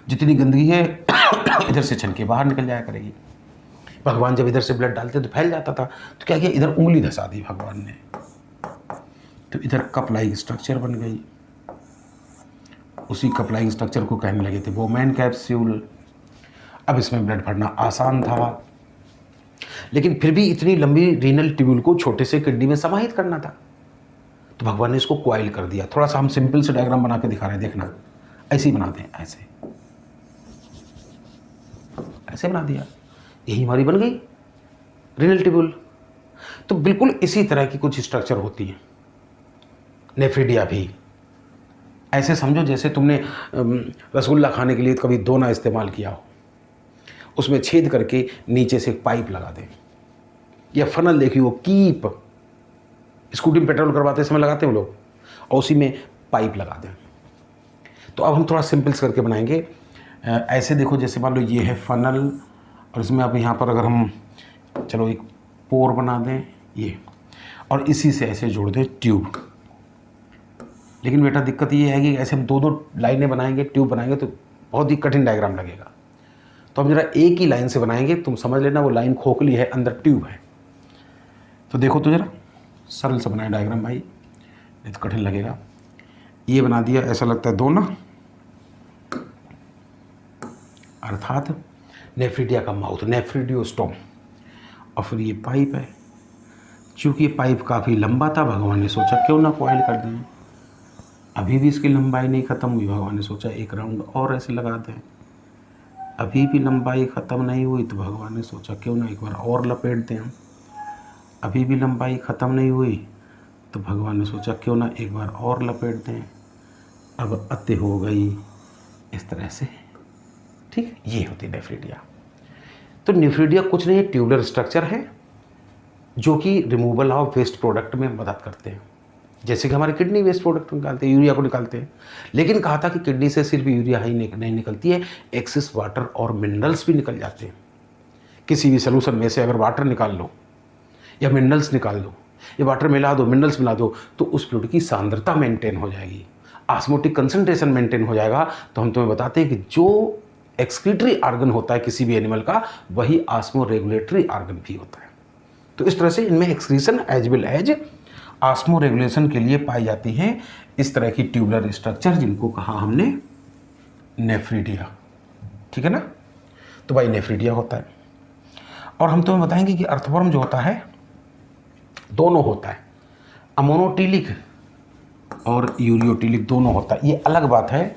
जितनी गंदगी है इधर से छन के बाहर निकल जाया करेगी। भगवान जब इधर से ब्लड डालते तो फैल जाता था, तो क्या किया, इधर उंगली धंसा दी भगवान ने, तो इधर कप लाइक स्ट्रक्चर बन गई। उसी कप लाइक स्ट्रक्चर को कहने लगे थे बोमैन कैप्सूल। अब इसमें ब्लड भरना आसान था, लेकिन फिर भी इतनी लंबी रीनल ट्यूब्यूल को छोटे से किडनी में समाहित करना था, तो भगवान ने इसको क्वाइल कर दिया। थोड़ा सा हम सिंपल से डायग्राम बना के दिखा रहे हैं, देखना, ऐसे ही बनाते हैं, ऐसे बना दिया, यही हमारी बन गई रीनल ट्यूब्यूल। तो बिल्कुल इसी तरह की कुछ स्ट्रक्चर होती है। नेफ्रिडिया भी। ऐसे समझो जैसे तुमने रसगुल्ला खाने के लिए कभी दोना इस्तेमाल किया हो, उसमें छेद करके नीचे से एक पाइप लगा दें, या फनल देखी हो, कीप स्कूटी में पेट्रोल करवाते समय लगाते हैं लोग, और उसी में पाइप लगा दें। तो अब हम थोड़ा सिंपल्स करके बनाएंगे। ऐसे देखो, जैसे मान लो ये है फनल, और इसमें अब यहाँ पर अगर हम चलो एक पोर बना दें ये, और इसी से ऐसे जोड़ दें ट्यूब। लेकिन बेटा दिक्कत ये है कि ऐसे हम दो दो लाइनें बनाएंगे, ट्यूब बनाएंगे, तो बहुत ही कठिन डायग्राम लगेगा। तो हम जरा एक ही लाइन से बनाएंगे, तुम समझ लेना वो लाइन खोखली है, अंदर ट्यूब है। तो देखो तो जरा सरल से बनाए डायग्राम भाई, नहीं तो कठिन लगेगा। ये बना दिया, ऐसा लगता है दोना, अर्थात नेफ्रिडिया का माउथ, नेफ्रिडियोस्टोम। और फिर ये पाइप है। चूँकि ये पाइप काफ़ी लंबा था, भगवान ने सोचा क्यों ना कॉइल कर दें। अभी भी इसकी लंबाई नहीं ख़त्म हुई, भगवान ने सोचा एक राउंड और ऐसे लगा दें। अभी भी लंबाई ख़त्म नहीं हुई, तो भगवान ने सोचा क्यों ना एक बार और लपेट दें। अभी भी लंबाई ख़त्म नहीं हुई, तो भगवान ने सोचा क्यों ना एक बार और लपेट दें। अब अति हो गई, इस तरह से। ठीक, ये होती नेफ्रिडिया। तो नेफ्रिडिया कुछ नहीं है, ट्यूबुलर स्ट्रक्चर है जो कि रिमूवल ऑफ वेस्ट प्रोडक्ट में मदद करते हैं। जैसे कि हमारी किडनी वेस्ट प्रोडक्ट निकालते हैं, यूरिया को निकालते हैं। लेकिन कहा था कि किडनी से सिर्फ यूरिया ही नहीं निकलती है, एक्सेस वाटर और मिनरल्स भी निकल जाते हैं। किसी भी सोल्यूशन में से अगर वाटर निकाल लो या मिनरल्स निकाल दो, या वाटर मिला दो, मिनरल्स मिला दो, तो उस फ्लूइड की सांद्रता मेंटेन हो जाएगी, ऑस्मोटिक कंसंट्रेशन मेंटेन हो जाएगा। तो हम तुम्हें बताते हैं कि जो एक्सक्रीटरी ऑर्गन होता है किसी भी एनिमल का, वही ऑस्मो रेगुलेटरी ऑर्गन भी होता है। तो इस तरह से इनमें excretion as well as osmoregulation के लिए पाई जाती हैं इस तरह की ट्यूबुलर स्ट्रक्चर, जिनको कहा हमने नेफ्रिडिया। ठीक है ना। तो भाई नेफ्रिडिया होता है। और हम तुम्हें बताएंगे कि अर्थवर्म जो होता है दोनों होता है, अमोनोटिलिक और यूरियोटिलिक दोनों होता है। ये अलग बात है,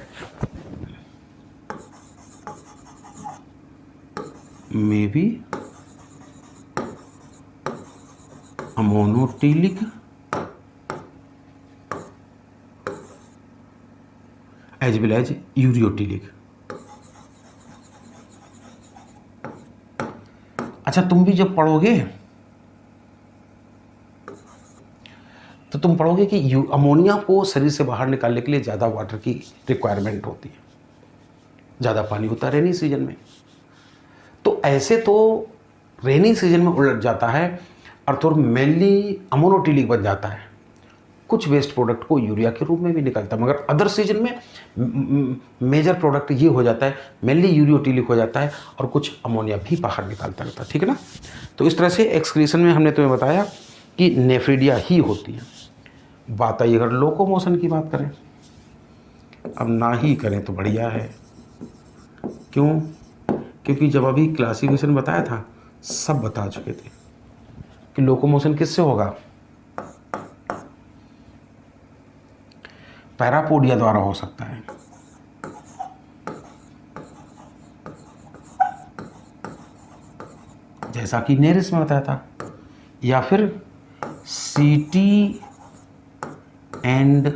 may be ammonotelic as well as ureotelic. अच्छा, तुम भी जब पढ़ोगे तो तुम पढ़ोगे कि अमोनिया को शरीर से बाहर निकालने के लिए ज़्यादा वाटर की रिक्वायरमेंट होती है, ज़्यादा पानी होता है रेनी सीजन में। तो ऐसे तो रेनी सीजन में उलट जाता है, अर्थवर्म मेनली अमोनोटिलिक बन जाता है, कुछ वेस्ट प्रोडक्ट को यूरिया के रूप में भी निकलता है। मगर अदर सीजन में मेजर प्रोडक्ट ये हो जाता है, मेनली यूरियोटिलिक हो जाता है, और कुछ अमोनिया भी बाहर निकालता रहता है। ठीक है ना। तो इस तरह से एक्सक्रीशन में हमने तुम्हें बताया कि नेफ्रिडिया ही होती है। बात आई अगर लोकोमोशन की बात करें, अब ना ही करें तो बढ़िया है। क्यों? क्योंकि जब अभी क्लासिफिकेशन बताया था, सब बता चुके थे कि लोकोमोशन किससे होगा, पैरापोडिया द्वारा हो सकता है। जैसा कि नेरिस में बताया था, या फिर सीटी and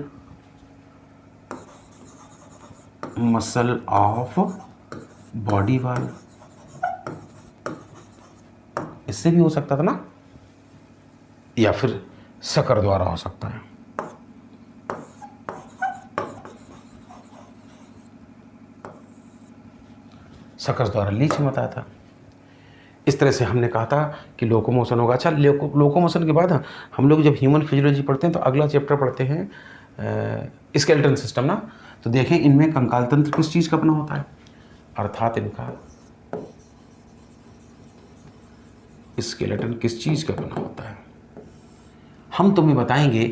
muscle of body wall, इससे भी हो सकता था ना, या फिर शकर द्वारा हो सकता है। शकर द्वारा लीच में बताया था। इस तरह से हमने कहा था कि लोकोमोशन होगा। अच्छा, लोकोमोशन के बाद हम लोग जब ह्यूमन फिजियोलॉजी पढ़ते हैं तो अगला चैप्टर पढ़ते हैं स्केलेटन सिस्टम ना। तो देखें इनमें कंकाल तंत्र किस चीज़ का बना होता है, अर्थात इनका स्केलेटन किस चीज़ का बना होता है। हम तुम्हें बताएंगे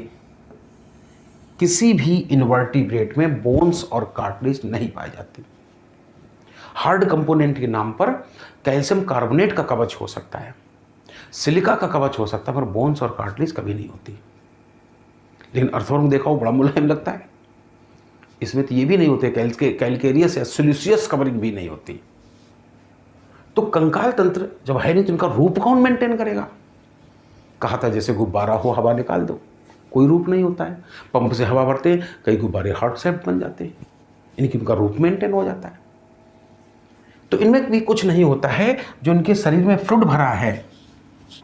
किसी भी इनवर्टिब्रेट में बोन्स और कार्टिलेज नहीं पाई जाती। हार्ड कंपोनेंट के नाम पर कैल्शियम कार्बोनेट का कवच हो सकता है, सिलिका का कवच हो सकता है, पर बोन्स और कार्टिलेज कभी नहीं होती। लेकिन अर्थवर्म देखा हो बड़ा मुलायम लगता है, इसमें तो ये भी नहीं होते, कैलकेरियस या सिलिशियस कवरिंग भी नहीं होती। तो कंकाल तंत्र जब है नहीं तो इनका रूप कौन मेंटेन करेगा। कहा था जैसे गुब्बारा हो, हवा निकाल दो, कोई रूप नहीं होता है। पंप से हवा भरते हैं, कई गुब्बारे हार्ट शेप बन जाते हैं, इनकी उनका रूप मेंटेन हो जाता है। तो इनमें भी कुछ नहीं होता है, जो इनके शरीर में फ्लूइड भरा है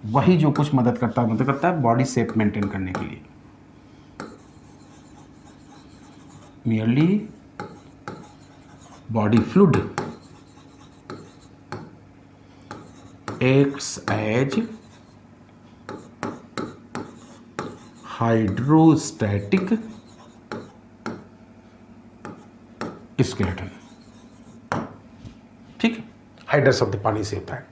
वही जो कुछ मदद करता है बॉडी शेप मेंटेन करने के लिए। merely body fluid acts as hydrostatic skeleton. ठीक है, हाइड्रा शब्द पानी से होता है,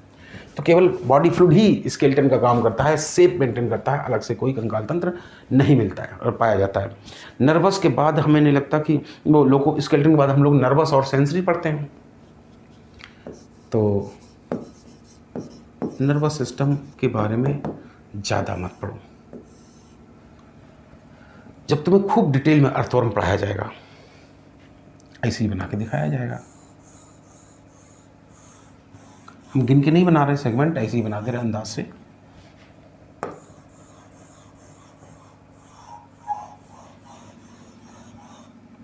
तो केवल बॉडी फ्लूइड ही स्केलेटन का काम करता है, शेप मेंटेन करता है, अलग से कोई कंकाल तंत्र नहीं मिलता है और पाया जाता है। नर्वस के बाद हमें नहीं लगता कि वो लोग स्केलेटन के बाद हम लोग नर्वस और सेंसरी पढ़ते हैं। तो नर्वस सिस्टम के बारे में ज़्यादा मत पढ़ो, जब तुम्हें खूब डिटेल में अर्थवर्म पढ़ाया जाएगा, ऐसे ही बना के दिखाया जाएगा। हम गिन के नहीं बना रहे सेगमेंट, ऐसे ही बना दे रहे अंदाज से।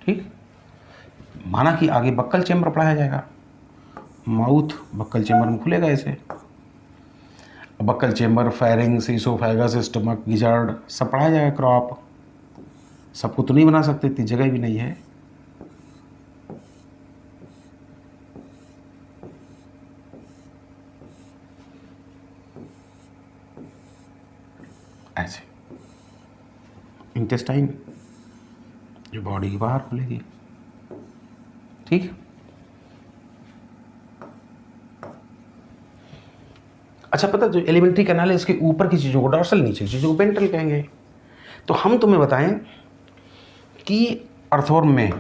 ठीक, माना कि आगे बक्कल चेंबर पढ़ाया जाएगा, माउथ बक्कल चेंबर में खुलेगा ऐसे, buccal chamber, pharynx, oesophagus, stomach, gizzard सब पढ़ाया जाएगा। क्रॉप सबको तो नहीं बना सकते, इतनी जगह भी नहीं है। ऐसे इंटेस्टाइन जो बॉडी के बाहर खुलेगी। ठीक, अच्छा पता, जो एलिमेंट्री कैनाल है इसके ऊपर की चीज़ों को डॉर्सल, नीचे की चीज़ों को वेंट्रल कहेंगे। तो हम तुम्हें बताएं कि अर्थवर्म में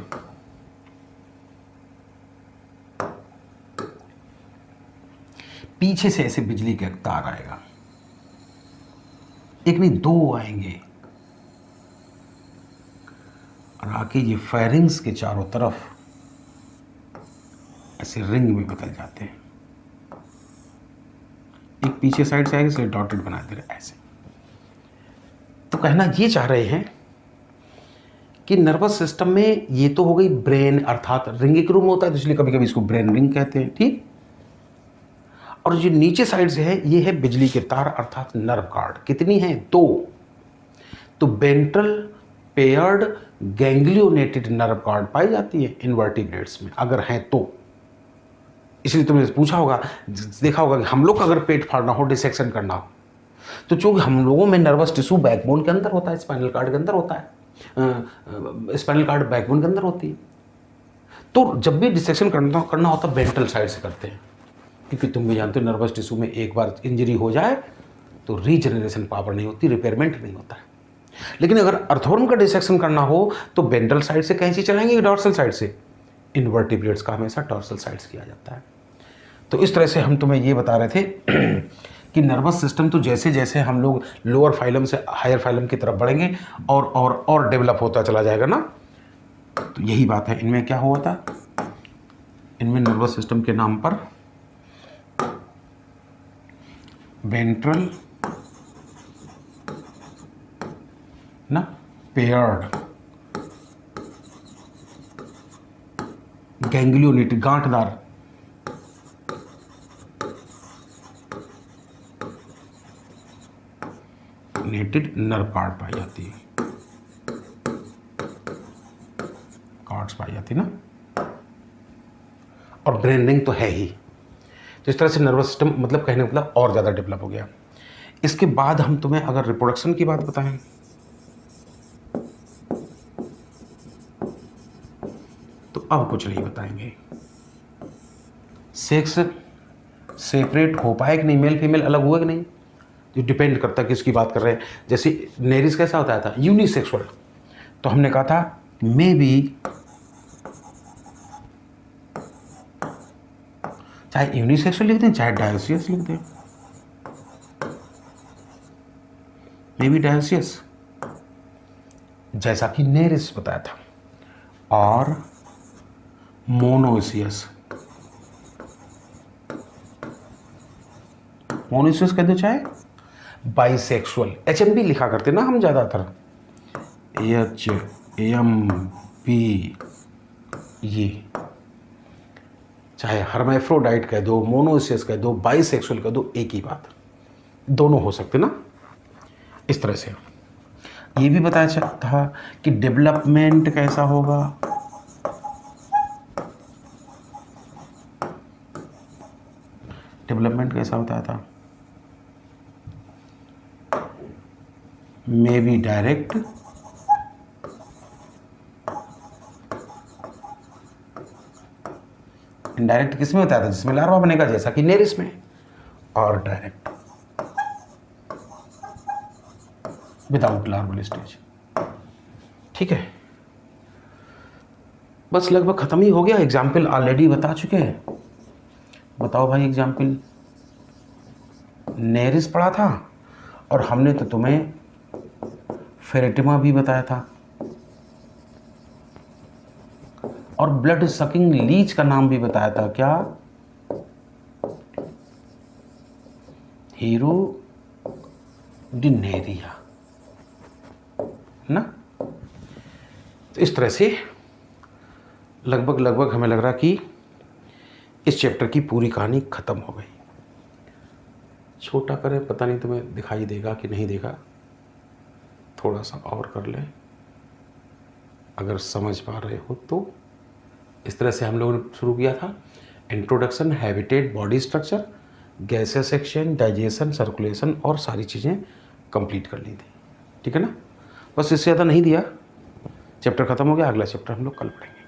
पीछे से ऐसे बिजली का तार आएगा, एक नहीं दो आएंगे, और आके ये फेरिंग्स के चारों तरफ ऐसे रिंग में बदल जाते हैं। एक पीछे साइड से आएगा, इसलिए डॉटेड बना दे रहे ऐसे। तो कहना ये चाह रहे हैं कि नर्वस सिस्टम में ये तो हो गई ब्रेन, अर्थात रिंग एक रूम होता है, तो इसलिए कभी कभी इसको ब्रेन रिंग कहते हैं। ठीक, और जो नीचे साइड से है ये है बिजली के तार, अर्थात नर्व कार्ड। कितनी है? दो। तो वेंट्रल पेयर्ड गैंग्लियोनेटेड नर्व कार्ड पाई जाती है इनवर्टिब्रेट्स में, अगर हैं तो। इसलिए तुमने पूछा होगा, देखा होगा कि हम लोग का अगर पेट फाड़ना हो, डिसेक्शन करना हो, तो चूंकि हम लोगों में नर्वस टिश्यू बैकबोन के अंदर होता है, स्पाइनल कार्ड के अंदर होता है, स्पाइनल कार्ड बैकबोन के अंदर होती है, तो जब भी डिसेक्शन करना होता है वेंट्रल साइड से करते हैं, क्योंकि तुम भी जानते हो नर्वस टिश्यू में एक बार इंजरी हो जाए तो रीजनरेशन पावर नहीं होती, रिपेयरमेंट नहीं होता है। लेकिन अगर अर्थवर्म का डिसेक्शन करना हो तो वेंट्रल साइड से कैंची चलाएंगे या डॉर्सल साइड से? इनवर्टिब्रेट्स का हमेशा डॉर्सल साइड से किया जाता है। तो इस तरह से हम तुम्हें ये बता रहे थे कि नर्वस सिस्टम तो जैसे जैसे हम लोग लोअर फाइलम से हायर फाइलम की तरफ बढ़ेंगे और डेवलप होता चला जाएगा ना। तो यही बात है, इनमें क्या हुआ था, इनमें नर्वस सिस्टम के नाम पर वेंट्रल ना पेयर्ड गैंग्लियोनेटेड गांठदार नेटेड नर्व कार्ड पाई जाती है, कार्ड्स पाई जाती है ना, और ब्रेन रिंग तो है ही। तो इस तरह से नर्वस सिस्टम मतलब कहने का मतलब और ज़्यादा डेवलप हो गया। इसके बाद हम तुम्हें अगर रिप्रोडक्शन की बात बताएं तो अब कुछ नहीं बताएंगे। सेक्स सेपरेट हो पाए कि नहीं, मेल फीमेल अलग हुए कि नहीं, ये डिपेंड करता है किसकी बात कर रहे हैं। जैसे नेरिस कैसा होता था, यूनिसेक्सुअल, तो हमने कहा था मे बी चाहे यूनिसेक्सुअल लिख दें चाहे डायोसियस लिख दें, मे बी डायोसियस, जैसा कि नेरिस बताया था, और मोनोसियस, मोनोसियस कह दो चाहे बाइसेक्सुअल, HMB लिखा करते ना हम ज़्यादातर, HMP, ये चाहे हर्माफ्रोडाइट कह दो, मोनोसियस कह दो, बाइसेक्सुअल कह दो, एक ही बात, दोनों हो सकते ना। इस तरह से ये भी बताया था कि डेवलपमेंट कैसा होगा, डेवलपमेंट कैसा बताया था, मे बी डायरेक्ट, इनडायरेक्ट किस में बताया था, जिसमें लार्वा बनेगा, जैसा कि नेरिस में, और डायरेक्ट विदाउट लार्वल स्टेज। ठीक है, बस लगभग खत्म ही हो गया। एग्जाम्पल ऑलरेडी बता चुके हैं। बताओ भाई, एग्जाम्पल नेरिस पढ़ा था और हमने तो तुम्हें फेरेटिमा भी बताया था, और ब्लड सकिंग लीच का नाम भी बताया था, क्या, हीरोडिनेरिया ना। तो इस तरह से लगभग हमें लग रहा कि इस चैप्टर की पूरी कहानी खत्म हो गई। छोटा करें, पता नहीं तुम्हें दिखाई देगा कि नहीं देगा, थोड़ा सा और कर लें अगर समझ पा रहे हो तो। इस तरह से हम लोगों ने शुरू किया था। Introduction, habitat, body structure, gases exchange, digestion, circulation और सारी चीज़ें कंप्लीट कर ली थी। ठीक है ना, बस इससे ज़्यादा नहीं दिया। चैप्टर ख़त्म हो गया, अगला चैप्टर हम लोग कल पढ़ेंगे।